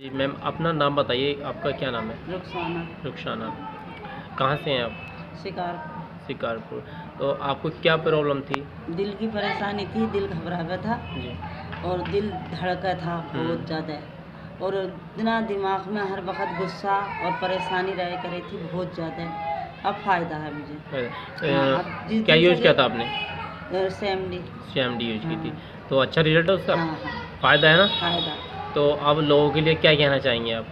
जी ma'am, अपना नाम बताइए, आपका क्या नाम है? रुखसाना। रुखसाना। कहाँ से हैं आप? शिकार। शिकारपुर। तो आपको क्या प्रॉब्लम थी? दिल की परेशानी थी, दिल घबरावा था जी। और दिल धड़का था बहुत ज़्यादा, और इतना दिमाग में हर वक्त गुस्सा और परेशानी रह करे थी बहुत ज़्यादा। अब फ़ायदा है मुझे। अब क्या यूज़ किया था आपने? CMD यूज़ की थी। हाँ। तो अच्छा रिजल्ट है उसका? हाँ हाँ, फ़ायदा है ना? फ़ायदा। तो अब लोगों के लिए क्या कहना चाहेंगे आप?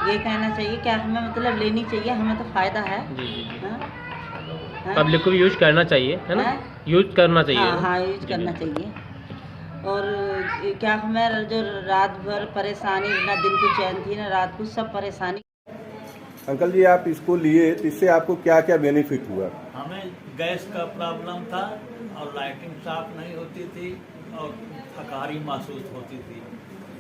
ये कहना चाहिए क्या हमें, मतलब लेनी चाहिए, हमें तो फ़ायदा है। जी जी जी। हाँ? हाँ? पब्लिक को भी यूज़ करना चाहिए, है ना? हाँ? यूज़ करना चाहिए। हाँ हाँ, यूज करना चाहिए। और क्या हमें जो रात भर परेशानी, ना दिन की चैन थी ना रात को, सब परेशानी। अंकल जी, आप इसको लिए तो इससे आपको क्या क्या बेनिफिट हुआ? हमें गैस का प्रॉब्लम था और लाइटिंग साफ नहीं होती थी और थकारी महसूस होती थी।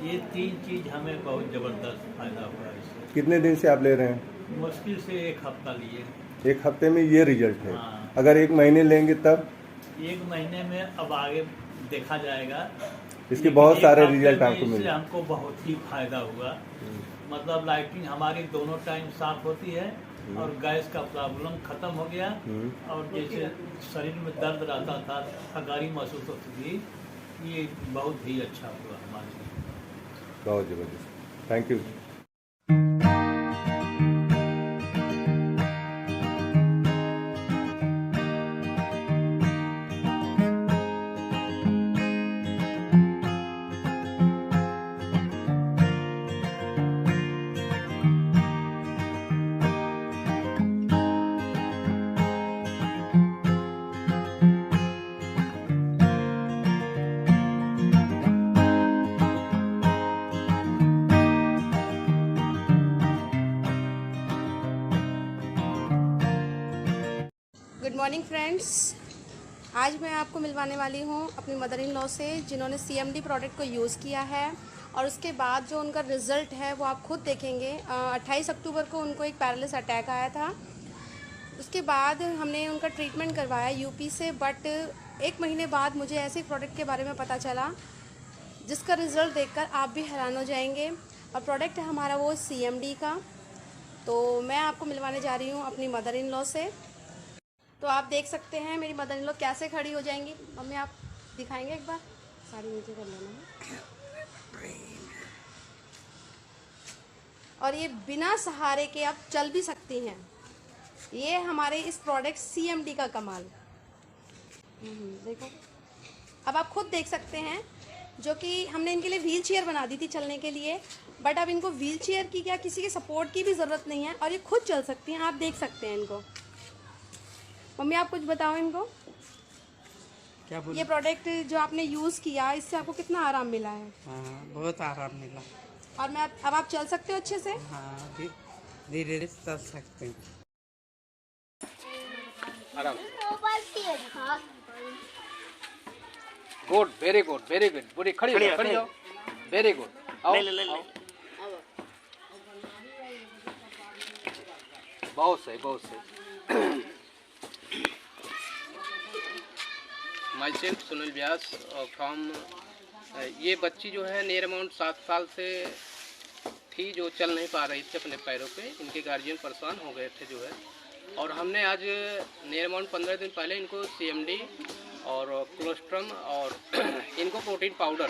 ये 3 चीज़ हमें बहुत ज़बरदस्त फायदा हुआ इससे। कितने दिन से आप ले रहे हैं? मुश्किल से 1 हफ्ता लिए। 1 हफ्ते में ये रिजल्ट है। हाँ। अगर 1 महीने लेंगे तब? 1 महीने में अब आगे देखा जाएगा। इसके बहुत सारे रिजल्ट आपको इससे मिले। हमको बहुत ही फायदा हुआ। मतलब लाइटिंग हमारी दोनों टाइम साफ होती है और गैस का प्रॉब्लम खत्म हो गया। और जैसे शरीर में दर्द रहता था, थकारी महसूस होती थी, ये बहुत ही अच्छा हुआ हमारे लिए। बहुत ज़बरदस्त, thank you. Good morning friends. आज मैं आपको मिलवाने वाली हूँ अपनी मदर इन लॉ से, जिन्होंने CMD प्रोडक्ट को यूज़ किया है और उसके बाद जो उनका रिज़ल्ट है वो आप खुद देखेंगे। 28 अक्टूबर को उनको एक पैरालिसिस अटैक आया था। उसके बाद हमने उनका ट्रीटमेंट करवाया UP से, बट 1 महीने बाद मुझे ऐसे एक प्रोडक्ट के बारे में पता चला जिसका रिज़ल्ट देखकर आप भी हैरान हो जाएंगे। और प्रोडक्ट है हमारा वो CMD का। तो मैं आपको मिलवाने जा रही हूँ अपनी मदर इन लॉ से। तो आप देख सकते हैं मेरी मदर इन लॉ कैसे खड़ी हो जाएंगी। मम्मी आप दिखाएंगे एक बार, साड़ी नीचे कर लेना है। और ये बिना सहारे के आप चल भी सकती हैं। ये हमारे इस प्रोडक्ट CMD का कमाल। देखो, अब आप खुद देख सकते हैं, जो कि हमने इनके लिए व्हील चेयर बना दी थी चलने के लिए, बट अब इनको व्हील चेयर की क्या किसी के सपोर्ट की भी ज़रूरत नहीं है और ये खुद चल सकती हैं। आप देख सकते हैं इनको। मम्मी आप कुछ बताओ इनको, क्या बोल? ये प्रोडक्ट जो आपने यूज़ किया इससे आपको कितना आराम मिला है? हाँ, बहुत आराम मिला। और मैं अब आप चल सकते हो अच्छे से? हाँ, धीरे धीरे चल सकते हैं। आराम। Good, very good, very good. पूरी खड़ी हो, वेरी गुड। आओ, आओ। बहुत सही, बहुत सही। My self Sunil Vyas from. ये बच्ची जो है नियर अमाउंट 7 साल से थी, जो चल नहीं पा रही थी अपने पैरों पे। इनके गार्जियन परेशान हो गए थे जो है, और हमने आज नियर अमाउंट 15 दिन पहले इनको CMD और कोलेस्ट्रम और इनको प्रोटीन पाउडर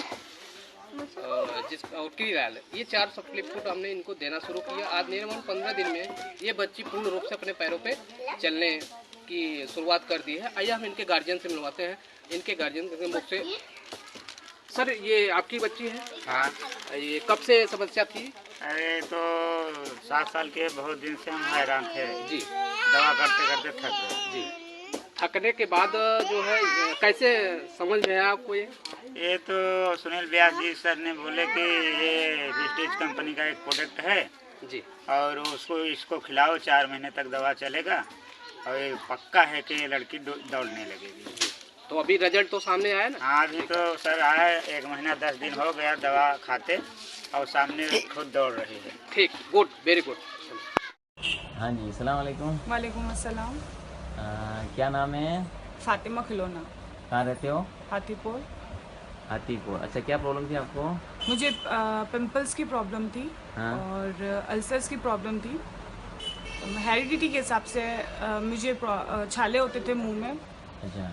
और क्रीडाल, ये 4 सप्लीमेंट हमने इनको देना शुरू किया। आज नियर अमाउंट 15 दिन में ये बच्ची पूर्ण रूप से अपने पैरों पे चलने की शुरुआत कर दी है। आइए हम इनके गार्जियन से मिलवाते हैं। इनके गार्जियन के मुख से। सर, ये आपकी बच्ची है? हाँ। ये कब से समस्या थी? अरे तो 7 साल के बहुत दिन से हम हैरान थे जी। दवा करते करते थक गए। जी। थकने के बाद जो है कैसे समझ में आया आपको ये? तो सुनील व्यास जी सर ने बोले कि ये विस्टेज कंपनी का एक प्रोडक्ट है जी, और इसको खिलाओ, 4 महीने तक दवा चलेगा और ये पक्का है कि ये लड़की दौड़ने लगेगी। तो अभी रिजल्ट तो सामने आया ना? हाँ, अभी तो सर आया, 1 महीना 10 दिन हो गया दवा खाते और सामने खुद दौड़ रही है। ठीक, गुड, वेरी गुड। हाँ जी, अस्सलाम वालेकुम। वालेकुम अस्सलाम। क्या नाम है? फातिमा खिलौना। कहाँ रहते हो? हाथीपुर। हाथीपुर। अच्छा, क्या प्रॉब्लम थी आपको? मुझे पिंपल्स की प्रॉब्लम थी। हाँ। और अल्सर्स की प्रॉब्लम थी। हेरिडिटी के हिसाब से मुझे छाले होते थे मुंह में। अच्छा,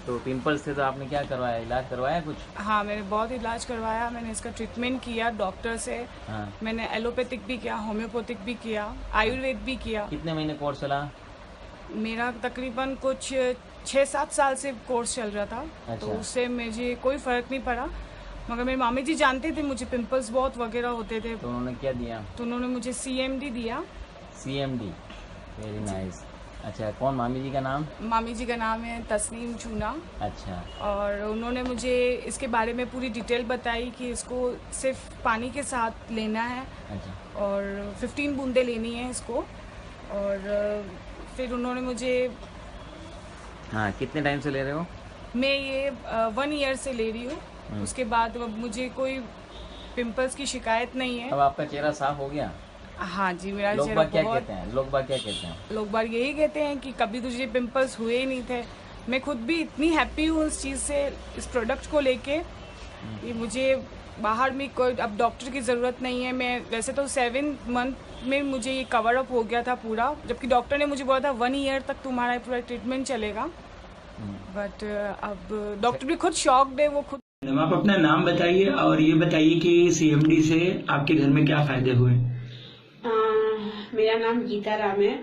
तो पिंपल्स से तो आपने क्या करवाया, इलाज करवाया कुछ? हाँ, मैंने बहुत इलाज करवाया। मैंने इसका ट्रीटमेंट किया डॉक्टर से। हाँ। मैंने एलोपैथिक भी किया, होम्योपैथिक भी किया, आयुर्वेद भी किया। कितने महीने कोर्स चला? मेरा तकरीबन कुछ 6-7 साल से कोर्स चल रहा था। अच्छा। तो उससे मुझे कोई फ़र्क नहीं पड़ा। मगर मेरे मामी जी जानते थे मुझे पिंपल्स बहुत वगैरह होते थे, तो उन्होंने क्या दिया? तो उन्होंने मुझे CMD दिया। CMD, very nice. अच्छा, कौन मामी जी का नाम? मामी जी का नाम है तस्नीम चूना। अच्छा। और उन्होंने मुझे इसके बारे में पूरी डिटेल बताई कि इसको सिर्फ पानी के साथ लेना है। अच्छा। और 15 बूंदें लेनी है इसको। और फिर उन्होंने मुझे, हाँ, कितने टाइम से ले रहे हो? मैं ये 1 ईयर से ले रही हूँ। उसके बाद अब मुझे कोई पिंपल्स की शिकायत नहीं है। अब आपका चेहरा साफ हो गया? हाँ जी, मेरा लोग चेहरा बाग क्या बहुत, कहते हैं? लोग बाग क्या कहते हैं? लोग बार यही कहते हैं कि कभी तुझे पिंपल्स हुए ही नहीं थे। मैं खुद भी इतनी हैप्पी हूँ इस चीज़ से, इस प्रोडक्ट को लेके कि मुझे बाहर में कोई अब डॉक्टर की ज़रूरत नहीं है। मैं वैसे तो 7 मंथ में मुझे ये कवर अप हो गया था पूरा, जबकि डॉक्टर ने मुझे बोला था 1 ईयर तक तुम्हारा पूरा ट्रीटमेंट चलेगा। बट अब डॉक्टर भी खुद शॉक्ड है, वो खुद। मैडम, आप अपना नाम बताइए और ये बताइए कि CMD से आपके घर में क्या फायदे हुए? मेरा नाम गीता राम है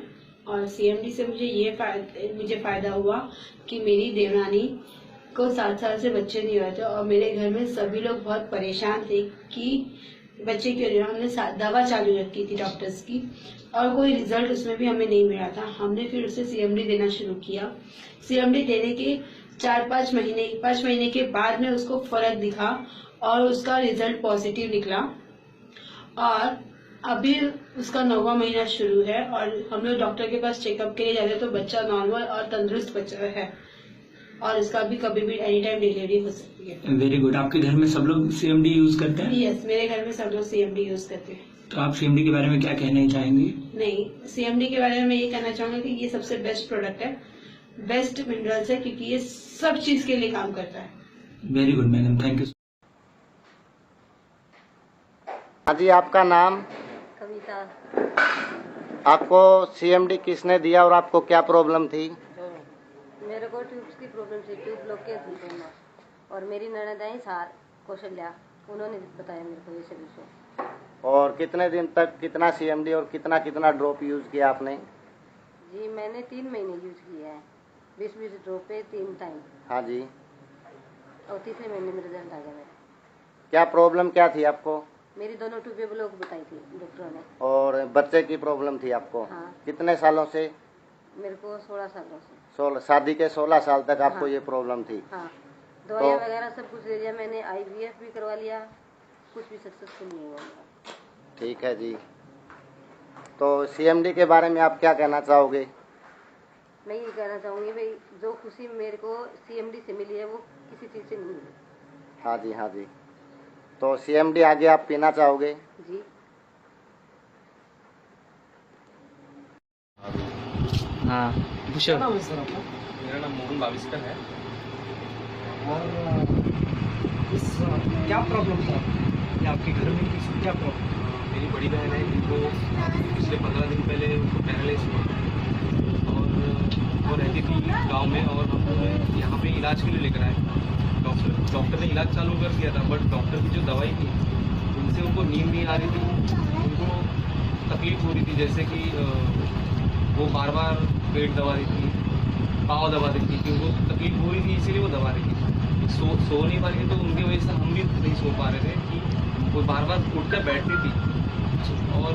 और CMD से मुझे फायदा हुआ कि मेरी देवरानी को 7 साल से बच्चे नहीं हुए थे और मेरे घर में सभी लोग बहुत परेशान थे कि बच्चे क्यों नहीं। हमने दवा चालू रखी थी डॉक्टर्स की और कोई रिजल्ट उसमें भी हमें नहीं मिला था। हमने फिर उसे CMD देना शुरू किया। CMD देने के 5 महीने के बाद में उसको फर्क दिखा और उसका रिजल्ट पॉजिटिव निकला। और अभी उसका 9वां महीना शुरू है और हम लोग डॉक्टर के पास चेकअप के लिए जाते हैं तो बच्चा नॉर्मल और तंदुरुस्त बच्चा है और इसका भी कभी भी एनी टाइम डिलीवरी हो सकती है। Very good. आपके घर में सब लोग CMD यूज करते हैं? यस, मेरे घर में सब लोग CMD यूज करते हैं। तो आप CMD के बारे में क्या कहना चाहेंगे? नहीं, CMD के बारे में मैं ये कहना चाहूंगा कि ये सबसे बेस्ट प्रोडक्ट है, बेस्ट मिनरल्स है, क्योंकि ये सब चीज के लिए काम करता है। Very good madam, thank you. हाँ जी, आपका नाम? कविता। आपको CMD किसने दिया और आपको क्या प्रॉब्लम थी? मेरे को ट्यूब्स की प्रॉब्लम थी, ट्यूब ब्लॉकेज थी दोनों। और मेरी ननद आई सार कौशल्या, उन्होंने बताया मेरे को ये सभी। और कितने दिन तक कितना CMD और कितना ड्रॉप यूज किया आपने? जी, मैंने 3 महीने यूज किया है, 20 ड्रॉप पे 3 टाइम। हाँ जी। और तीसरे महीने में रिजल्ट आ गया मेरा। क्या प्रॉब्लम क्या थी आपको? मेरी दोनों ट्यूबें ब्लॉक बताई थी डॉक्टरों ने। और बच्चे की प्रॉब्लम थी आपको? हाँ। कितने सालों से? मेरे को 16 सालों से। 16, शादी के 16 साल तक आपको? हाँ। ये प्रॉब्लम थी? हाँ, दवाइयाँ वगैरह सब कुछ ले लिया मैंने, IVF भी करवा लिया, कुछ भी सक्सेसफुल नहीं हुआ। ठीक है जी। तो CMD के बारे में आप क्या कहना चाहोगे? मैं ये कहना चाहूँगी भाई, जो खुशी मेरे को CMD से मिली है वो किसी चीज़ से नहीं मिली। हाँ जी, हाँ जी। तो CMD आगे आप पीना चाहोगे? जी। हाँ, क्या नाम है सर आपका? मेरा नाम मोहन बाविस्कर है। और क्या प्रॉब्लम था या आपके घर में क्या प्रॉब्लम? मेरी बड़ी बहन है, जिनको पिछले 15 दिन पहले पैरालिसिस हुआ और वो रहती थी गांव में और हम यहाँ पे इलाज के लिए लेकर आए। डॉक्टर ने इलाज चालू कर दिया था, बट डॉक्टर की जो दवाई थी उनसे उनको नींद नहीं आ रही थी, उनको तकलीफ हो रही थी, जैसे कि वो बार बार पेट दबा रही थी, पाँव दबा रही थी, कि उनको तकलीफ हो रही थी इसीलिए वो दबा रही थी। सो नहीं पा रही थी, तो उनकी वजह से हम भी नहीं सो पा रहे थे कि वो बार बार उठकर बैठती थी और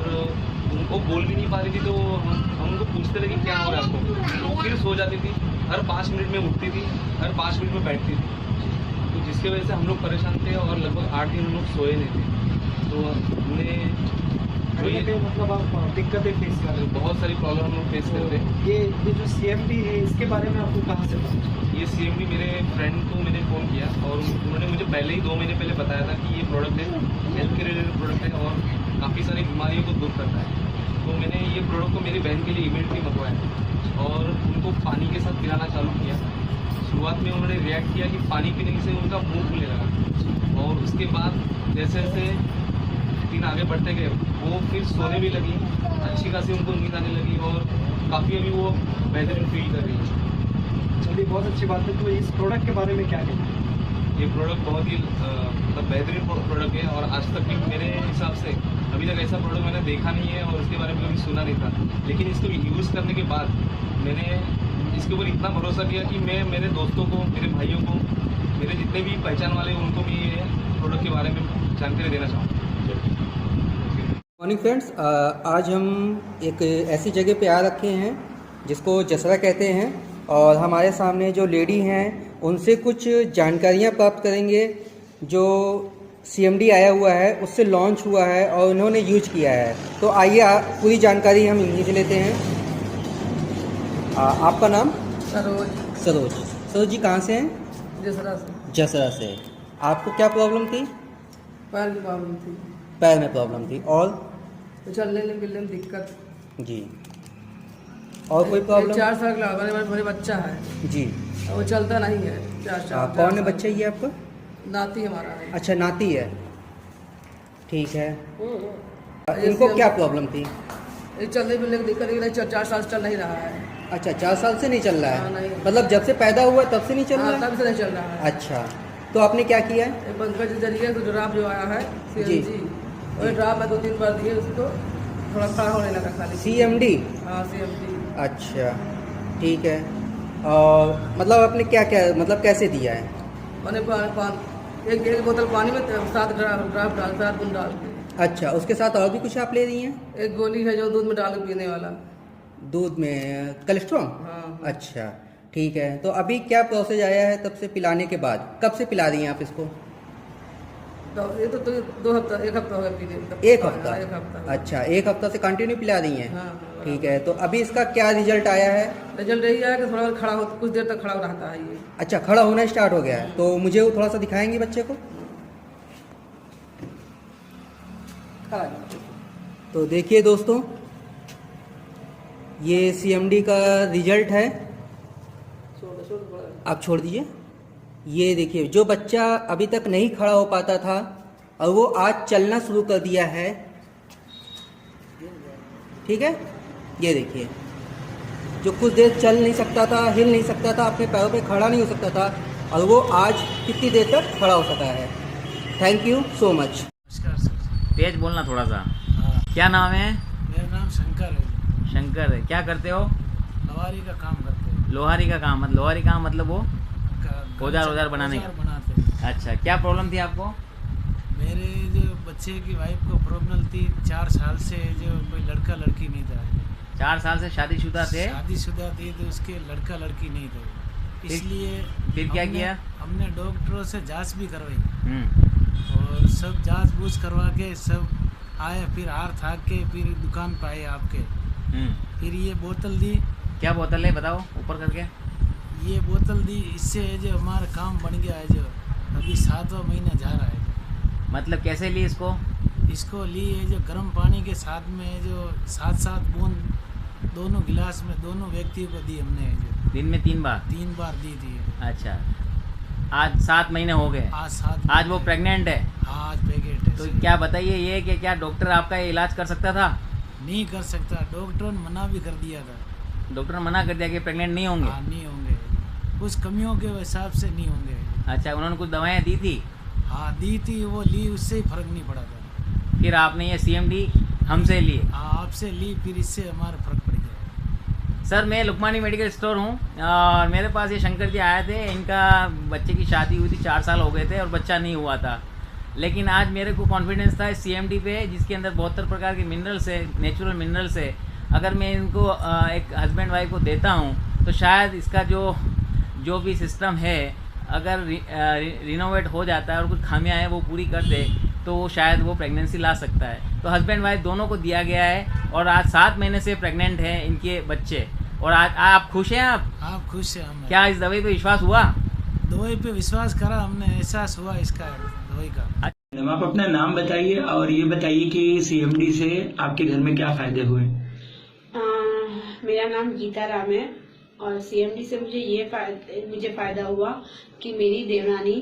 उनको बोल भी नहीं पा रही थी। तो हम उनको पूछते थे कि क्या हो रहा है आपको, तो फिर सो जाती थी, हर 5 मिनट में उठती थी, हर 5 मिनट में बैठती थी। तो जिसकी वजह से हम लोग परेशान थे और लगभग 8 दिन हम लोग सोए नहीं थे। तो हमने मतलब आप दिक्कतें फेस कर रहे हैं? बहुत सारी प्रॉब्लम हम लोग फेस कर रहे हैं। ये जो CMD है इसके बारे में आपको कहाँ से पता? ये CMD मेरे फ्रेंड को मैंने फ़ोन किया और उन्होंने मुझे पहले ही 2 महीने पहले बताया था कि ये प्रोडक्ट है, हेल्थ के रिलेटेड प्रोडक्ट है और काफ़ी सारी बीमारियों को दूर करता है। तो मैंने ये प्रोडक्ट को मेरी बहन के लिए इमीडिएटली मंगवाया और उनको पानी के साथ पिलाना चालू किया। शुरुआत में उन्होंने रिएक्ट किया कि पानी पीने से उनका मुंह खुलने लगा और उसके बाद जैसे जैसे दिन आगे बढ़ते गए वो फिर सोने भी लगी, अच्छी खासी उनको नींद आने लगी और काफ़ी अभी वो बेहतरीन फील कर रही है। चलिए बहुत अच्छी बात है। तो इस प्रोडक्ट के बारे में क्या कहना है? ये प्रोडक्ट बहुत ही मतलब बेहतरीन प्रोडक्ट है और आज तक भी मेरे हिसाब से अभी तक ऐसा प्रोडक्ट मैंने देखा नहीं है और इसके बारे में कभी सुना नहीं था। लेकिन इसको यूज़ करने के बाद मैंने इसके ऊपर इतना भरोसा किया कि मैं मेरे दोस्तों को, मेरे भाइयों को, मेरे जितने भी पहचान वाले हैं उनको भी ये प्रोडक्ट के बारे में जानकारी देना चाहूँगा। मॉर्निंग फ्रेंड्स, आज हम एक ऐसी जगह पे आ रखे हैं जिसको जसरा कहते हैं और हमारे सामने जो लेडी हैं उनसे कुछ जानकारियां प्राप्त करेंगे जो CMD आया हुआ है, उससे लॉन्च हुआ है और उन्होंने यूज किया है। तो आइए पूरी जानकारी हम इन्हीं से लेते हैं। आपका नाम? सरोज। सरोज जी कहाँ से हैं? जसरा से। जसरा से। आपको क्या प्रॉब्लम थी? पैर की प्रॉब्लम थी। पैर में प्रॉब्लम थी और चलने फिरने में दिक्कत जी। और कोई प्रॉब्लम? 4 साल का मेरे बच्चा है जी, वो चलता नहीं है। 4 साल। कौन है बच्चा ये आपका? नाती हमारा है। अच्छा, नाती है, ठीक है। इनको क्या प्रॉब्लम थी? चलने फिरने की दिक्कत, 4 साल से चल नहीं रहा है। अच्छा, 4 साल से नहीं चल रहा है? नहीं। मतलब जब से पैदा हुआ तब से नहीं चल रहा है? तब से नहीं चल रहा है। अच्छा, तो आपने क्या किया है? पंकज के जरिए तो ड्राप जो आया है CMD, और ड्राप मैं 2-3 बार दिए उसको, थोड़ा खड़ा होने लगा खाली। CMD? हाँ, CMD। अच्छा, ठीक है। और मतलब आपने क्या क्या मतलब कैसे दिया है? मैंने एक बोतल पानी में 7 ड्राप डाल 7 बूंद डाल के। अच्छा, उसके साथ और भी कुछ आप ले रही हैं? एक गोली है जो दूध में डाल के पीने वाला। दूध में कोलेस्ट्रॉल? हाँ। अच्छा, ठीक है। तो अभी क्या प्रोसेस आया है तब से पिलाने के बाद? कब से पिला रही हैं आप इसको? ये तो 2 हफ्ता 1 हफ्ता हो गया पीने। 1 हफ्ता? 1 हफ्ता। अच्छा, 1 हफ्ता से कंटिन्यू पिला रही हैं? हाँ। ठीक है। तो अभी इसका क्या रिजल्ट आया है? रिजल्ट यही आया कि थोड़ा खड़ा हो, कुछ देर तक खड़ा रहता है ये। अच्छा, खड़ा होना स्टार्ट हो गया है। तो मुझे वो थोड़ा सा दिखाएंगे बच्चे को? तो देखिए दोस्तों, ये CMD का रिजल्ट है। आप छोड़ दीजिए। ये देखिए, जो बच्चा अभी तक नहीं खड़ा हो पाता था और वो आज चलना शुरू कर दिया है, ठीक है। ये देखिए, जो कुछ देर चल नहीं सकता था, हिल नहीं सकता था, अपने पैरों पे खड़ा नहीं हो सकता था, और वो आज कितनी देर तक खड़ा हो सका है। Thank you so much. तेज बोलना थोड़ा सा। क्या नाम है? मेरा नाम शंकर है। शंकर है। क्या करते हो? लोहारी का काम करते हैं। लोहारी का काम? मतलब लोहारी काम मतलब वो औजार बनाने का? बनाते हैं। अच्छा, क्या प्रॉब्लम थी आपको? मेरे जो बच्चे की वाइफ को प्रॉब्लम थी 4 साल से, जो कोई लड़का लड़की नहीं था। 4 साल से शादीशुदा थे? शादीशुदा थी, तो उसके लड़का लड़की नहीं थे। इसलिए फिर क्या किया? हमने डॉक्टरों से जांच भी करवाई और सब जांच बूझ करवा के सब आए, फिर हार थाक के फिर दुकान पे आए आपके। फिर ये बोतल दी। क्या बोतल है बताओ ऊपर करके? ये बोतल दी, इससे जो हमारा काम बन गया है, जो अभी 7वां महीना जा रहा है। मतलब कैसे ली इसको? इसको ली है जो गर्म पानी के साथ में जो 7-7 बूंद दोनों गिलास में दोनों व्यक्तियों को दी हमने। जो दिन में 3 बार? 3 बार दी थी। अच्छा, आज 7 महीने हो गए? आज वो प्रेग्नेंट है? हाँ, आज प्रेग्नेंट है। तो क्या बताइए, ये कि क्या डॉक्टर आपका इलाज कर सकता था? नहीं कर सकता, डॉक्टर ने मना भी कर दिया था। डॉक्टर ने मना कर दिया कि प्रेग्नेंट नहीं होंगे? हाँ, नहीं होंगे, कुछ कमियों के हिसाब से नहीं होंगे। अच्छा, उन्होंने कुछ दवाएं दी थी? हाँ, दी थी, वो ली, उससे ही फर्क नहीं पड़ा था। फिर आपने ये CMD हमसे लिए? हाँ, आपसे ली, फिर इससे हमारा फर्क पड़ गया। सर, मैं लुकमानी मेडिकल स्टोर हूँ और मेरे पास ये शंकर जी आए थे। इनका बच्चे की शादी हुई थी, 4 साल हो गए थे और बच्चा नहीं हुआ था। लेकिन आज मेरे को कॉन्फिडेंस था CMD पे, जिसके अंदर 72 प्रकार के मिनरल्स है, नेचुरल मिनरल्स है। अगर मैं इनको एक हस्बैंड वाइफ को देता हूँ तो शायद इसका जो भी सिस्टम है अगर रिनोवेट हो जाता है और कुछ खामियां हैं वो पूरी कर दे तो शायद वो प्रेगनेंसी ला सकता है। तो हस्बैंड वाइफ दोनों को दिया गया है और आज 7 महीने से प्रेग्नेंट हैं इनके बच्चे। और आज आप खुश हैं? आप खुश हैं? हम क्या इस दवाई पे विश्वास हुआ? दवाई पे विश्वास करा हमने, एहसास हुआ इसका दवाई का। आप अपना नाम बताइए और ये बताइए कि CMD से आपके घर में क्या फायदे हुए? मेरा नाम गीता राम है और CMD से मुझे फायदा हुआ कि मेरी देवरानी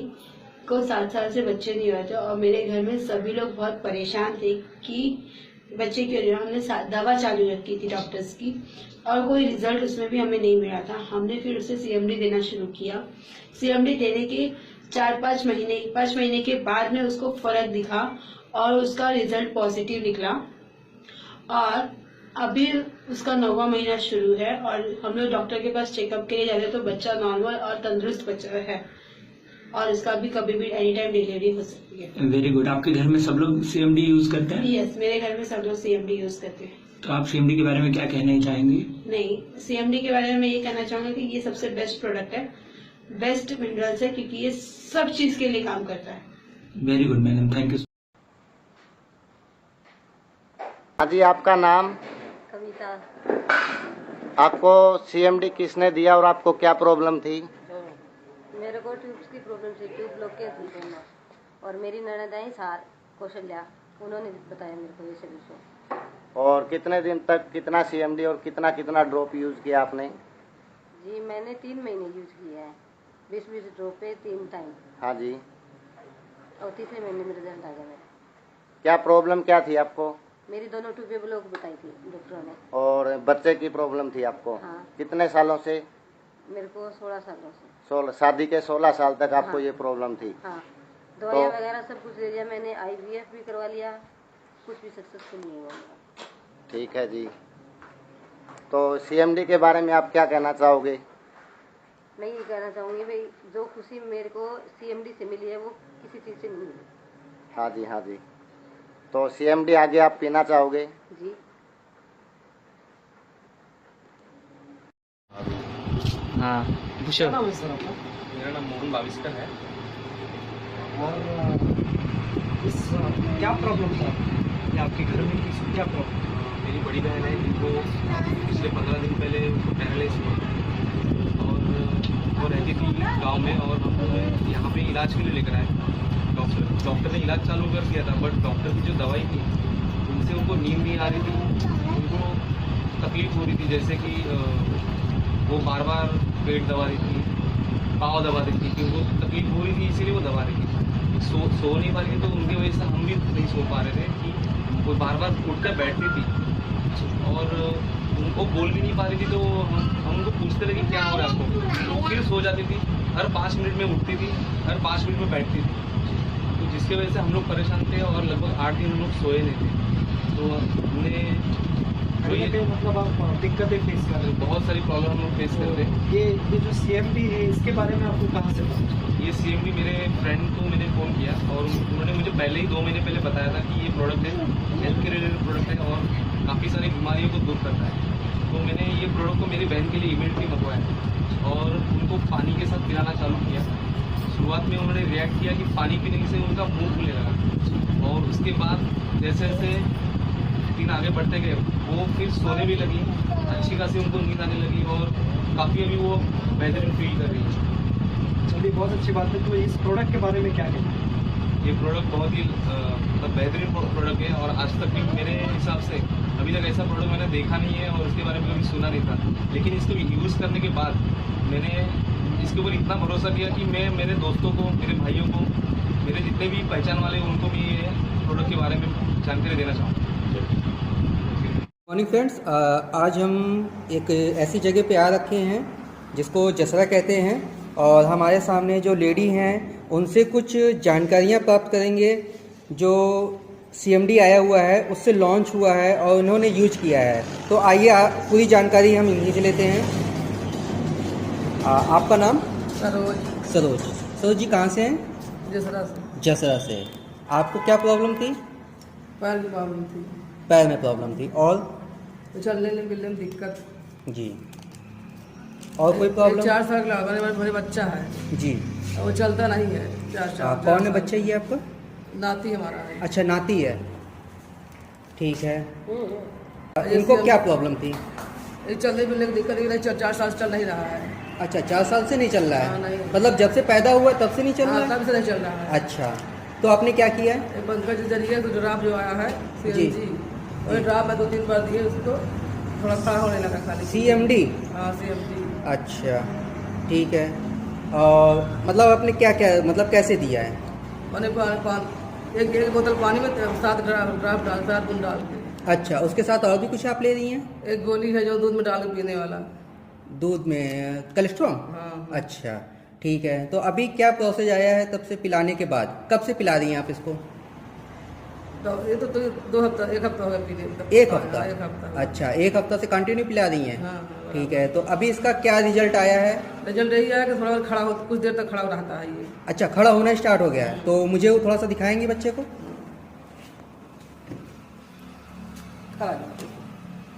को 7 साल से बच्चे नहीं हुए थे और मेरे घर में सभी लोग बहुत परेशान थे कि बच्चे क्यों नहीं। हमने दवा चालू रखी थी डॉक्टर्स की और कोई रिजल्ट उसमें भी हमें नहीं मिला था। हमने फिर उसे CMD देना शुरू किया। CMD देने के 5 महीने के बाद में उसको फर्क दिखा और उसका रिजल्ट पॉजिटिव निकला और अभी उसका 9वां महीना शुरू है और हम लोग डॉक्टर के पास चेकअप के लिए जाते हैं तो बच्चा नॉर्मल और तंदुरुस्त बच्चा है और इसका भी कभी भी एनी टाइम डिलीवरी हो सकती है। Very good. आपके घर में सब लोग CMD यूज करते हैं? यस, मेरे घर में सब लोग CMD यूज करते हैं। तो आप CMD के बारे में क्या कहना चाहेंगे? नहीं, CMD के बारे में मैं ये कहना चाहूंगा कि ये सबसे बेस्ट प्रोडक्ट है, बेस्ट मिनरल्स है क्योंकि ये सब चीज के लिए काम करता है। Very good madam, thank you. हाँ जी, आपका नाम? कविता। आपको CMD किसने दिया और आपको क्या प्रॉब्लम थी? मेरे को ट्यूब्स की प्रॉब्लम थी, ट्यूब ब्लॉकेज थी दोनों और मेरी ननद आई सार कौशल्या, उन्होंने बताया मेरे को ये सभी। और कितने दिन तक कितना CMD और कितना ड्रॉप यूज किया आपने? जी मैंने 3 महीने यूज किया है, 20 ड्रॉप पे 3 टाइम। हाँ जी। और तीसरे महीने में रिजल्ट आ गया मेरा। क्या प्रॉब्लम क्या थी आपको? मेरी दोनों ट्यूबें ब्लॉक बताई थी डॉक्टरों ने। और बच्चे की प्रॉब्लम थी आपको? हाँ। कितने सालों से? मेरे को 16 सालों से। 16, शादी के 16 साल तक आपको हाँ। ये प्रॉब्लम थी? हाँ, दवाइयाँ वगैरह सब कुछ ले लिया मैंने, IVF भी करवा लिया, कुछ भी सक्सेसफुल नहीं हुआ मेरा। ठीक है जी। तो CMD के बारे में आप क्या कहना चाहोगे? मैं ये कहना चाहूँगी भाई, जो खुशी मेरे को CMD से मिली है वो किसी चीज़ से नहीं मिली। हाँ जी, हाँ जी। तो CMD आगे आप पीना चाहोगे? जी। हाँ, क्या नाम है सर आपका? मेरा नाम मोहन बाविस्कर है। और क्या प्रॉब्लम था या आपके घर में क्या प्रॉब्लम? मेरी बड़ी बहन है जिनको पिछले 15 दिन पहले उनको पैरालिसिस हुआ और वो रहती थी गांव में और हम लोग यहाँ पे इलाज के लिए लेकर आए। डॉक्टर ने इलाज चालू कर दिया था बट डॉक्टर की जो दवाई थी उनसे उनको नींद नहीं आ रही थी, उनको तकलीफ हो रही थी, जैसे कि वो बार बार पेट दबा रही थी, पाँव दबा रही थी, कि उनको तकलीफ हो रही थी इसीलिए वो दबा रही थी। सो नहीं पा रही थी तो उनकी वजह से हम भी नहीं सो पा रहे थे कि वो बार बार उठकर बैठती थी और उनको बोल भी नहीं पा रही थी। तो हम उनको पूछते थे कि क्या हो रहा है आपको, तो फिर सो जाती थी, हर 5 मिनट में उठती थी, हर 5 मिनट में बैठती थी। तो जिसकी वजह से हम लोग परेशान थे और लगभग 8 दिन हम लोग सोए नहीं थे। तो हमने मतलब आप दिक्कतें फेस कर रहे हैं? बहुत सारी प्रॉब्लम हम लोग फेस करते हैं। ये जो CMD है इसके बारे में आपको कहाँ से पता? ये CMD मेरे फ्रेंड को मैंने फ़ोन किया और उन्होंने मुझे पहले ही 2 महीने पहले बताया था कि ये प्रोडक्ट है, हेल्थ के रिलेटेड प्रोडक्ट है और काफ़ी सारी बीमारियों को दूर करता है। तो मैंने ये प्रोडक्ट को मेरी बहन के लिए इमीडिएटली मंगवाया और उनको पानी के साथ पिलाना चालू किया। शुरुआत में उन्होंने रिएक्ट किया कि पानी पीने से उनका मुंह खुलने लगा और उसके बाद जैसे जैसे दिन आगे बढ़ते गए वो फिर सोने भी लगी, अच्छी खासी उनको नींद आने लगी और काफ़ी अभी वो बेहतरीन फील कर रही है। चलिए, बहुत अच्छी बात है। तो इस प्रोडक्ट के बारे में क्या कहना? ये प्रोडक्ट बहुत ही मतलब बेहतरीन प्रोडक्ट है और आज तक भी मेरे हिसाब से अभी तक ऐसा प्रोडक्ट मैंने देखा नहीं है और इसके बारे में कभी सुना नहीं था। लेकिन इसको यूज़ करने के बाद मैंने इसके ऊपर इतना भरोसा किया कि मैं मेरे दोस्तों को, मेरे भाइयों को, मेरे जितने भी पहचान वाले उनको भी ये प्रोडक्ट के बारे में जानकारी देना चाहूँगा। मॉर्निंग फ्रेंड्स, आज हम एक ऐसी जगह पे आ रखे हैं जिसको जसरा कहते हैं और हमारे सामने जो लेडी हैं उनसे कुछ जानकारियां प्राप्त करेंगे जो CMD आया हुआ है, उससे लॉन्च हुआ है और उन्होंने यूज किया है। तो आइए पूरी जानकारी हम इन्हीं से लेते हैं। आपका नाम? सरोज। सरोज जी कहाँ से हैं? जसरा से। जसरा से। आपको क्या प्रॉब्लम थी? पैर की प्रॉब्लम थी। पैर में प्रॉब्लम थी और चलने मिलने में दिक्कत जी। और कोई प्रॉब्लम? 4 साल का मेरे बच्चा है जी, वो चलता नहीं है। 4 साल। कौन है बच्चा ये आपका? नाती हमारा है। अच्छा, नाती है, ठीक है। इनको क्या प्रॉब्लम थी? चलने मिलने में दिक्कत, 4 साल से चल नहीं रहा है। अच्छा, 4 साल से नहीं चल रहा है? नहीं। मतलब जब से पैदा हुआ तब से नहीं चल रहा है? तब से नहीं चल रहा है। अच्छा, तो आपने क्या किया है? पंकज के जरिए तो ड्राप जो आया है CMD, और ड्राप में 2-3 बार दिए उसको, थोड़ा खड़ा होने लगा खाली। CMD? हाँ, CMD। अच्छा, ठीक है। और मतलब आपने क्या क्या मतलब कैसे दिया है? मैंने एक बोतल पानी में 7 ड्राप डाल 7 बूंद डाल के। अच्छा, उसके साथ और भी कुछ आप ले रही हैं? एक गोली है जो दूध में डाल के पीने वाला। दूध में कोलेस्ट्रॉल? हाँ। अच्छा, ठीक है। तो अभी क्या प्रोसेस आया है तब से पिलाने के बाद? कब से पिला रही हैं आप इसको? तो ये तो 2 हफ्ता 1 हफ्ता हो गया पीने। 1 हफ्ता? 1 हफ्ता। अच्छा, 1 हफ्ता से कंटिन्यू पिला रही हैं? हाँ। ठीक है। तो अभी इसका क्या रिजल्ट आया है? रिजल्ट यही आया कि थोड़ा और खड़ा हो, कुछ देर तक खड़ा रहता है ये। अच्छा, खड़ा होना स्टार्ट हो गया है। तो मुझे वो थोड़ा सा दिखाएंगे बच्चे को?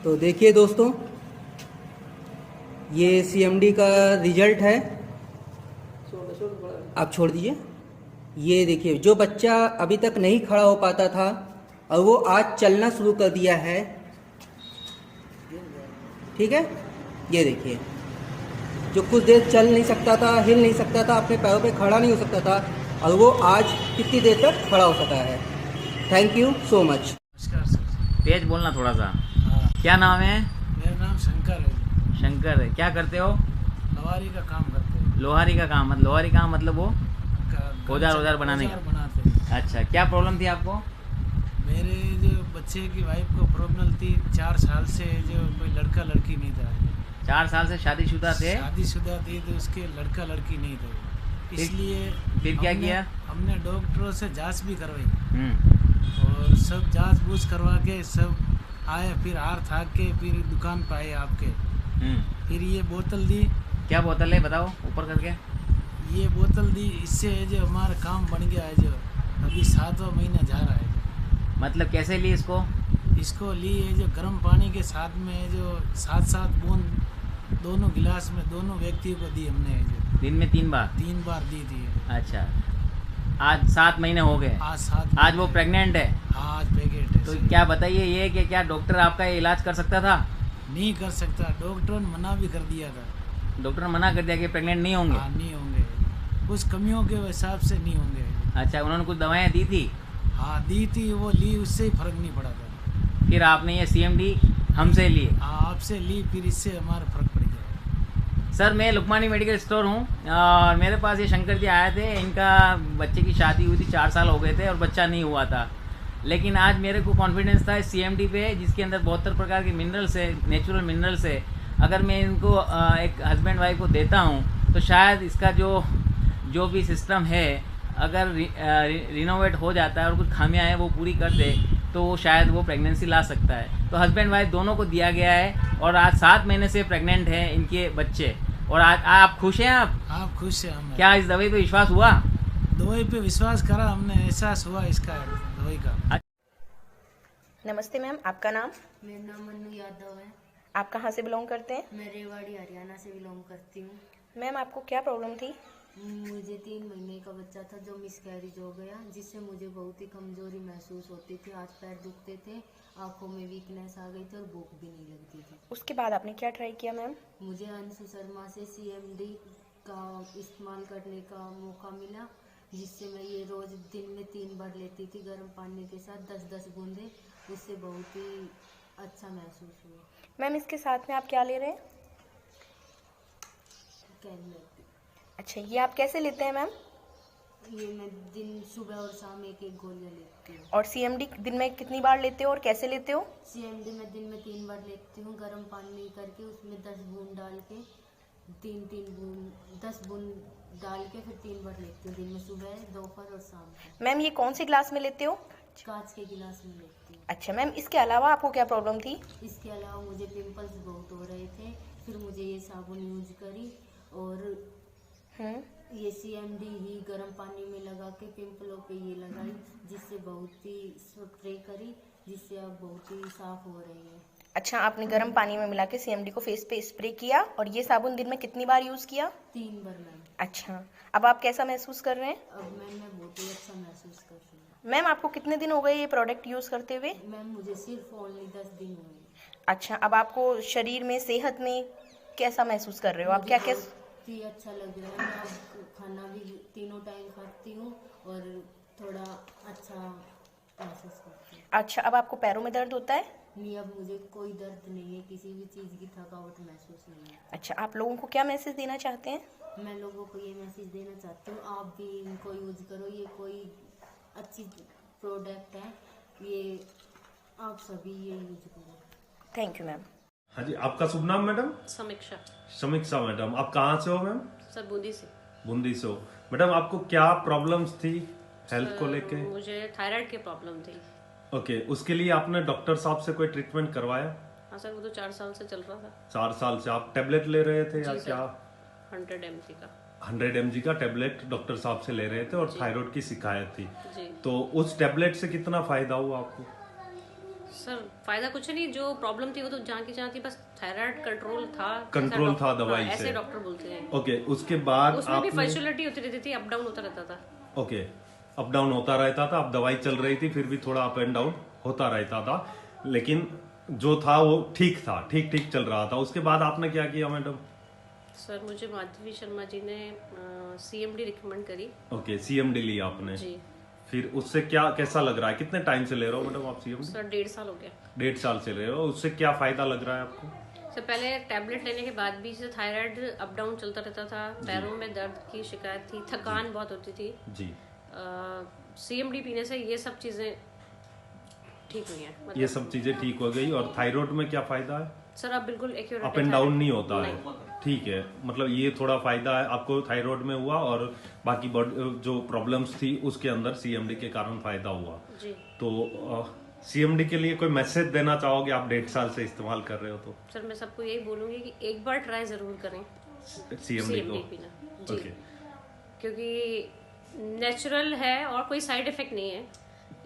तो देखिए दोस्तों, ये CMD का रिजल्ट है। आप छोड़ दीजिए। ये देखिए, जो बच्चा अभी तक नहीं खड़ा हो पाता था और वो आज चलना शुरू कर दिया है। ठीक है, ये देखिए, जो कुछ देर चल नहीं सकता था, हिल नहीं सकता था, अपने पैरों पे खड़ा नहीं हो सकता था, और वो आज कितनी देर तक खड़ा हो सका है। Thank you so much. तेज बोलना थोड़ा सा। क्या नाम है? मेरा नाम शंकर है। शंकर है। क्या करते हो? लोहारी का काम करते हैं। लोहारी का काम लोहारी काम मतलब वो औजार बनाने का? बनाते हैं। अच्छा, क्या प्रॉब्लम थी आपको? मेरे जो बच्चे की वाइफ को प्रॉब्लम थी 4 साल से, जो कोई लड़का लड़की नहीं था। 4 साल से शादीशुदा थे? शादीशुदा थी, तो उसके लड़का लड़की नहीं थे। इसलिए फिर क्या किया? हमने डॉक्टरों से जांच भी करवाई और सब जांच बूझ करवा के सब आए, फिर हार थाक के फिर दुकान पे आए आपके। फिर ये बोतल दी। क्या बोतल है बताओ ऊपर करके? ये बोतल दी, इससे जो हमारा काम बन गया है, जो अभी 7वां महीना जा रहा है। मतलब कैसे ली इसको? इसको ली है जो गर्म पानी के साथ में जो 7-7 बूंद दोनों गिलास में दोनों व्यक्तियों को दी हमने। जो दिन में 3 बार? 3 बार दी थी। अच्छा, आज 7 महीने हो गए? आज वो प्रेग्नेंट है? हाँ, आज प्रेग्नेंट है। तो क्या बताइए, ये कि क्या डॉक्टर आपका ये इलाज कर सकता था? नहीं कर सकता, डॉक्टर ने मना भी कर दिया था। डॉक्टर ने मना कर दिया कि प्रेग्नेंट नहीं होंगे? हाँ, नहीं होंगे, कुछ कमियों के हिसाब से नहीं होंगे। अच्छा, उन्होंने कुछ दवाएं दी थी? हाँ, दी थी, वो ली, उससे ही फर्क नहीं पड़ा था। फिर आपने ये CMD हमसे ली? हाँ, आपसे ली, फिर इससे हमारा फर्क पड़ गया। सर, मैं लुकमानी मेडिकल स्टोर हूँ और मेरे पास ये शंकर जी आए थे। इनका बच्चे की शादी हुई थी, 4 साल हो गए थे और बच्चा नहीं हुआ था। लेकिन आज मेरे को कॉन्फिडेंस था CMD पे, जिसके अंदर 72 प्रकार के मिनरल्स है, नेचुरल मिनरल्स है। अगर मैं इनको एक हस्बैंड वाइफ को देता हूँ तो शायद इसका जो भी सिस्टम है, अगर रिनोवेट हो जाता है और कुछ खामियां हैं वो पूरी कर दे, तो शायद वो प्रेगनेंसी ला सकता है। तो हस्बैंड वाइफ दोनों को दिया गया है और आज 7 महीने से प्रेग्नेंट हैं इनके बच्चे। और आज आप खुश हैं? आप खुश हैं? हम। क्या इस दवाई पे विश्वास हुआ? दवाई पे विश्वास करा हमने, एहसास हुआ इसका दवाई का। नमस्ते मैम, आपका नाम? मेरा नाम मन्नू यादव है। आप कहाँ से बिलोंग करते हैं? मैं रेवाड़ी हरियाणा से बिलोंग करती हूँ। मैम, आपको क्या प्रॉब्लम थी? मुझे 3 महीने का बच्चा था जो मिसकैरेज हो गया, जिससे मुझे बहुत ही कमजोरी महसूस होती थी। हाथ पैर दुखते थे, आंखों में वीकनेस आ गई थी और भूख भी नहीं लगती थी। उसके बाद आपने क्या ट्राई किया मैम? मुझे अंशु शर्मा से CMD का इस्तेमाल करने का मौका मिला, जिससे मैं ये रोज़ दिन में 3 बार लेती थी गर्म पानी के साथ 10-10 बूंदे। उससे बहुत ही अच्छा महसूस हुआ। मैम, इसके साथ में आप क्या ले रहे हैं? कैलमेट। अच्छा, ये आप कैसे लेते हैं मैम? ये मैं दिन सुबह और शाम एक गोलियां लेती हूँ। और CMD दिन में कितनी बार लेते हो और कैसे लेते हो? CMD मैं दिन में 3 बार लेती हूँ, गर्म पानी करके उसमें 10 बूंद डाल के 10 बूंद डाल के फिर 3 बार लेती हूँ, दिन में सुबह, दोपहर और शाम को। मैम, ये कौन सी ग्लास में लेते हो? कांच के गिलास में लेती हूँ। अच्छा मैम, इसके अलावा आपको क्या प्रॉब्लम थी? इसके अलावा मुझे पिंपल्स बहुत हो रहे थे, फिर मुझे ये साबुन यूज करी और ये CMD ही गर्म पानी में लगा के पिंपलों पे ये लगाई, जिससे बहुत ही स्प्रे करी, जिससे अब बहुत ही साफ हो रही है। अच्छा, आपने गर्म पानी में मिला के CMD को फेस पे स्प्रे किया और ये साबुन दिन में कितनी बार यूज़ किया? 3 बार मैम। अच्छा, अब आप कैसा महसूस कर रहे हैं? अब मैं बहुत ही अच्छा महसूस कर रही हूँ। मैम, आपको कितने दिन हो गए ये प्रोडक्ट यूज़ करते हुए? मैम, मुझे सिर्फ ओनली 10 दिन हुए। अच्छा, अब आपको शरीर में, सेहत में कैसा महसूस कर रहे हो आप? क्या अच्छा लग रहा है। मैं अब खाना भी 3 टाइम खाती हूँ और थोड़ा अच्छा महसूस करती हूँ। अच्छा, अब आपको पैरों में दर्द होता है? नहीं, अब मुझे कोई दर्द नहीं है, किसी भी चीज़ की थकावट महसूस नहीं है। अच्छा, आप लोगों को क्या मैसेज देना चाहते हैं? मैं लोगों को ये मैसेज देना चाहती हूँ, आप भी इनको यूज करो, ये कोई अच्छी प्रोडक्ट है, ये आप सभी ये यूज करो। Thank you ma'am. हाँ जी, आपका शुभ नाम मैडम? समीक्षा। समीक्षा मैडम, आप कहाँ से हो मैम? सर बूंदी से। बूंदी से हो मैडम। आपको क्या प्रॉब्लम्स थी हेल्थ को लेके? मुझे थायराइड की प्रॉब्लम थी। ओके, उसके लिए आपने डॉक्टर साहब से कोई ट्रीटमेंट करवाया? हाँ सर, वो तो 4 साल से चल रहा था। 4 साल से आप टेबलेट ले रहे थे या क्या? 100 mg का। 100 mg का टेबलेट डॉक्टर साहब से ले रहे थे और थायराइड की शिकायत थी जी। तो उस टेबलेट से कितना फायदा हुआ आपको? सर फायदा कुछ नहीं, जो प्रॉब्लम थी वो तो जहाँ की जहाँ थी, बस थायराइड कंट्रोल था। कंट्रोल था दवाई से, ऐसे डॉक्टर बोलते हैं। ओके, उसके बाद उसमें भी फ्लक्चुएलिटी होती रहती थी, अप डाउन होता रहता था। ओके, अप डाउन होता रहता था। अब दवाई चल रही थी फिर भी थोड़ा अप एंड डाउन होता रहता था, लेकिन जो था वो ठीक था, ठीक चल रहा था। उसके बाद आपने क्या किया मैडम? सर मुझे माधवी शर्मा जी ने CMD रिकमेंड करी। ओके, CMD लिया आपने जी। फिर उससे क्या कैसा लग रहा है? कितने टाइम से ले रहे हो मैडम आप CMD? सर 1.5 साल हो गया। 1.5 साल से ले रहे हो, उससे क्या फायदा लग रहा है आपको? सर पहले टैबलेट लेने के बाद भी थायराइड अप डाउन चलता रहता था, पैरों में दर्द की शिकायत थी, थकान बहुत होती थी जी। CMD पीने से ये सब चीजें ठीक हुई हैं। ये सब चीजें ठीक हो गई। और थायराइड में क्या फायदा है? सर आप बिल्कुल एक्यूरेट, अप एंड डाउन नहीं होता है। ठीक है, मतलब ये थोड़ा फायदा है आपको थायराइड में हुआ और बाकी जो प्रॉब्लम्स थी उसके अंदर CMD के कारण फायदा हुआ जी। तो CMD के लिए कोई मैसेज देना चाहोगे? आप 1.5 साल से इस्तेमाल कर रहे हो तो। सर मैं सबको यही बोलूंगी कि एक बार ट्राई जरूर करें CMD को पीना जी। क्योंकि नेचुरल है और कोई साइड इफेक्ट नहीं है,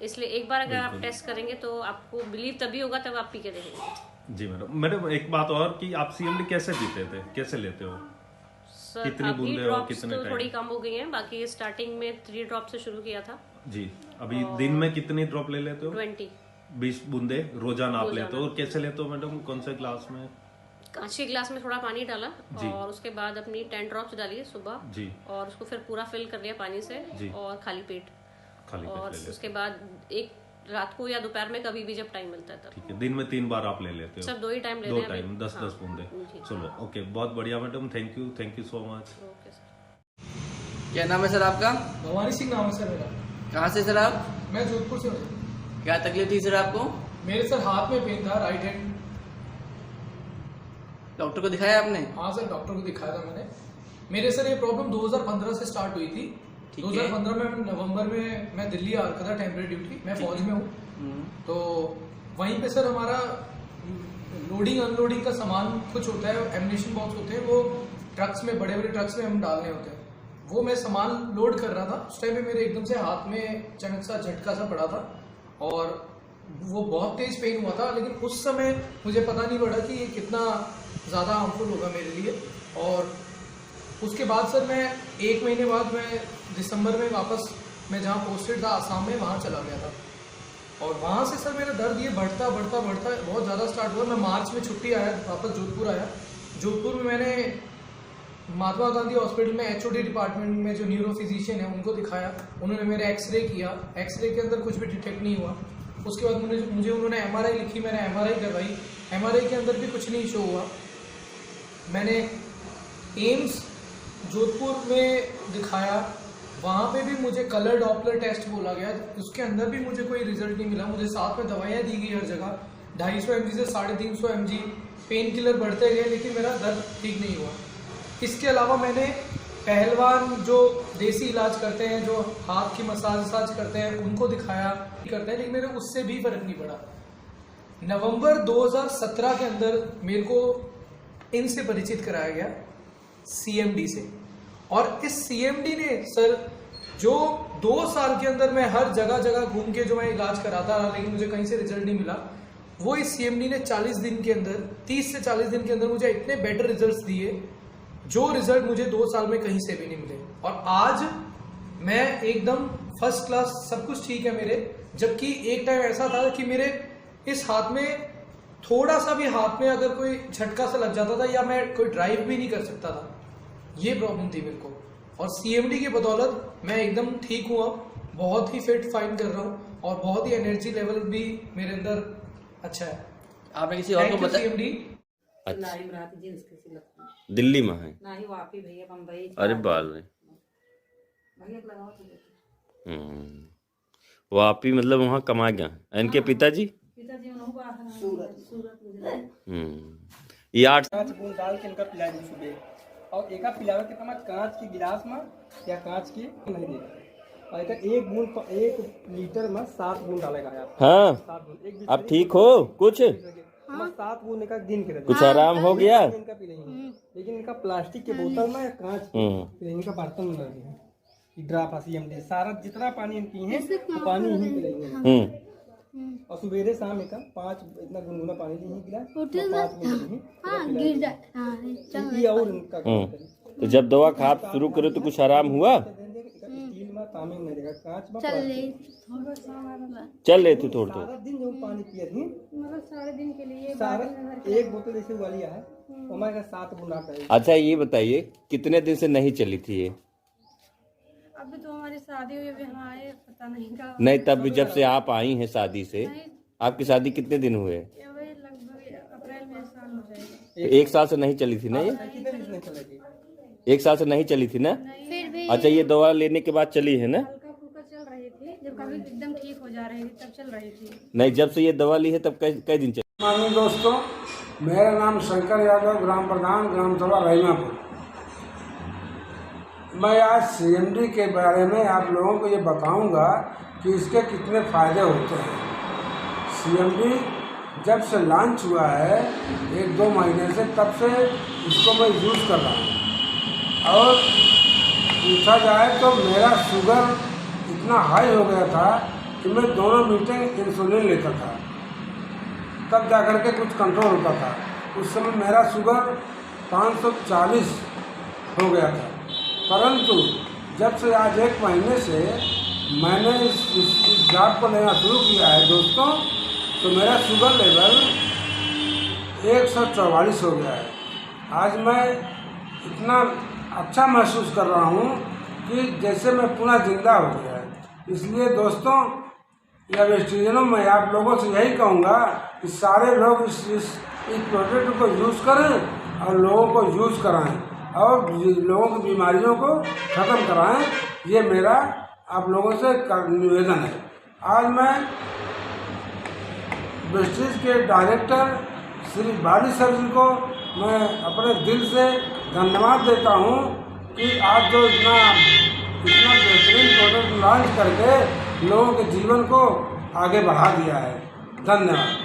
इसलिए एक बार अगर आप टेस्ट करेंगे तो आपको बिलीव तभी होगा तब आप पी के देखेंगे। जी मैडम एक बात और कि आप CMD कैसे पीते थे, कैसे लेते हो? सर कितनी बूंदे और कितने तो थोड़ी कम हो गई हैं, बाकी स्टार्टिंग में 3 ड्रॉप से शुरू किया था जी। अभी दिन में कितनी ड्रॉप ले लेते हो? 20 बूंदे रोजाना आप लेते हो। और कैसे लेते हो मैडम, कौन से ग्लास में? कांच के ग्लास में थोड़ा पानी डाला और उसके बाद अपनी 10 ड्रॉप्स डाली सुबह जी, और उसको फिर पूरा फिल कर लिया पानी से जी। और खाली पेट और उसके बाद एक रात को या दोपहर में कभी भी जब टाइम मिलता है तब। ठीक है, दिन में 3 बार आप ले लेते हो? सब 2 ही टाइम ले रहे हैं। 2 टाइम 10-10 बूंदे। चलो ओके, बहुत बढ़िया madam, thank you so much. Okay sir. क्या नाम है सर आपका? भवानी सिंह नाम है सर मेरा। कहाँ से सर आप? मैं जोधपुर से हूँ। क्या तकलीफ थी सर आपको? मेरे सर हाथ में पेन था, राइट हैंड। डॉक्टर को दिखाया आपने? हाँ सर, डॉक्टर को दिखाया था मैंने। मेरे सर ये प्रॉब्लम 2015 से स्टार्ट हुई थी। 2015 में नवंबर में मैं दिल्ली आ रखा था टेम्परेरी ड्यूटी, मैं फौज में हूँ। तो वहीं पे सर हमारा लोडिंग अनलोडिंग का सामान कुछ होता है, एमिनेशन बॉक्स होते हैं, वो ट्रक्स में, बड़े बड़े ट्रक्स में हम डालने होते हैं। वो मैं सामान लोड कर रहा था, उस टाइम में मेरे एकदम से हाथ में अचानक सा झटका सा पड़ा था और वो बहुत तेज पेन हुआ था। लेकिन उस समय मुझे पता नहीं पड़ा कि ये कितना ज़्यादा हार्मफुल होगा मेरे लिए। और उसके बाद सर मैं 1 महीने बाद मैं दिसंबर में वापस मैं जहाँ पोस्टेड था आसाम में, वहाँ चला गया था। और वहाँ से सर मेरा दर्द ये बढ़ता बहुत ज़्यादा स्टार्ट हुआ। मैं मार्च में छुट्टी आया, वापस जोधपुर आया। जोधपुर में मैंने महात्मा गांधी हॉस्पिटल में HOD डिपार्टमेंट में जो न्यूरो फिजिशियन है उनको दिखाया। उन्होंने मेरे एक्सरे किया, एक्सरे के अंदर कुछ भी डिटेक्ट नहीं हुआ। उसके बाद मुझे उन्होंने MRI लिखी, मैंने MRI करवाई, MRI के अंदर भी कुछ नहीं शो हुआ। मैंने एम्स जोधपुर में दिखाया, वहाँ पे भी मुझे कलर डॉपलर टेस्ट बोला गया, उसके अंदर भी मुझे कोई रिजल्ट नहीं मिला। मुझे साथ में दवाइयाँ दी गई हर जगह, 250 mg से 350 mg पेन किलर बढ़ते गए, लेकिन मेरा दर्द ठीक नहीं हुआ। इसके अलावा मैंने पहलवान जो देसी इलाज करते हैं, जो हाथ की मसाज करते हैं, उनको दिखाया करते हैं, लेकिन मेरे उससे भी फर्क नहीं पड़ा। नवंबर 2017 के अंदर मेरे को इनसे परिचित कराया गया, CMD से। और इस CMD ने सर जो 2 साल के अंदर मैं हर जगह घूम के जो मैं इलाज कराता रहा, लेकिन मुझे कहीं से रिजल्ट नहीं मिला, वो इस CMD ने 40 दिन के अंदर, 30 से 40 दिन के अंदर मुझे इतने बेटर रिजल्ट्स दिए, जो रिजल्ट मुझे 2 साल में कहीं से भी नहीं मिले। और आज मैं एकदम फर्स्ट क्लास, सब कुछ ठीक है मेरे। जबकि एक टाइम ऐसा था कि मेरे इस हाथ में थोड़ा सा भी हाथ में अगर कोई झटका सा लग जाता था या मैं कोई ड्राइव भी नहीं कर सकता था, ये प्रॉब्लम थी मेरे को। और CMD की बदौलत मैं एकदम ठीक हुआ, बहुत ही फिट फाइन कर रहा हूँ और बहुत ही एनर्जी लेवल भी मेरे अंदर अच्छा है। आपने किसी और को बताया? दिल्ली में है? अरे बाल रे, वापी मतलब वहाँ कमा गया। इनके पिताजी ये 8 बूंद डाल के इनका पिला दी सुबह, और एक पिलावे के तमा कांच के गिलास में या कांच की नहीं देगा, और एक बूंद 1 लीटर में 7 बूंद डालेगा आप। हाँ, 7 बूंद। अब ठीक हो कुछ? 7 बूंद का दिन के कुछ आराम हो गया? इनका पिलाएंगे, लेकिन इनका प्लास्टिक के बोतल में या कांच के इनका बर्तन में लगे ड्राप CMD सारा जितना पानी पी है तो पानी ही पिलाएंगे। और सुबेरे शाम एक 5 इतना गुनगुना पानी ली गिलास, 5 मिनट और इनका। तो जब दवा खा शुरू करे तो कुछ आराम हुआ? चल रहे थे थोड़ा सारा दिन जो पानी पिए थी, मतलब सारे दिन के लिए सारा 1 बोतल जैसे हुआ लिया है तो हमारे 7 बुला है। अच्छा ये बताइए कितने दिन से नहीं चली थी ये? अभी तो हमारी शादी हुई, अभी हम आए पता नहीं का। नहीं तब भी जब से आप आई हैं शादी से, आपकी शादी कितने दिन हुए? लगभग अप्रैल में 1 साल हो जाएगा। 1 साल से नहीं चली थी ना ये? 1 साल से नहीं चली थी ना? फिर भी अच्छा ये दवा लेने के बाद चली है ना? हल्का फुल्का चल रही थी, जब कभी एकदम ठीक हो जा रही थी तब चल रही थी। नहीं जब से ये दवा ली है तब कई दिन चली? माननीय दोस्तों, मेरा नाम शंकर यादव, ग्राम प्रधान, ग्राम सभा रहीमापुर। मैं आज CMD के बारे में आप लोगों को ये बताऊंगा कि इसके कितने फ़ायदे होते हैं। CMD जब से लॉन्च हुआ है 1-2 महीने से, तब से इसको मैं यूज़ कर रहा हूँ। और पूछा जाए तो मेरा शुगर इतना हाई हो गया था कि मैं दोनों मीटिंग इंसुलिन लेता था, तब जाकर के कुछ कंट्रोल होता था। उस समय मेरा शुगर 540 हो गया था, परंतु जब से आज 1 महीने से मैंने इस जाप को लेना शुरू किया है दोस्तों, तो मेरा शुगर लेवल 144 हो गया है। आज मैं इतना अच्छा महसूस कर रहा हूँ कि जैसे मैं पुनः जिंदा हो गया है। इसलिए दोस्तों या वेस्टिजनों में आप लोगों से यही कहूँगा कि सारे लोग इस प्रोडक्ट को यूज़ करें और लोगों को यूज़ कराएं और लोगों की बीमारियों को ख़त्म कराएं। ये मेरा आप लोगों से निवेदन है। आज मैं वेस्टिज के डायरेक्टर श्री बाली सर जी को मैं अपने दिल से धन्यवाद देता हूँ कि आज जो इतना बेहतरीन प्रोडक्ट लॉन्च करके लोगों के जीवन को आगे बढ़ा दिया है। धन्यवाद।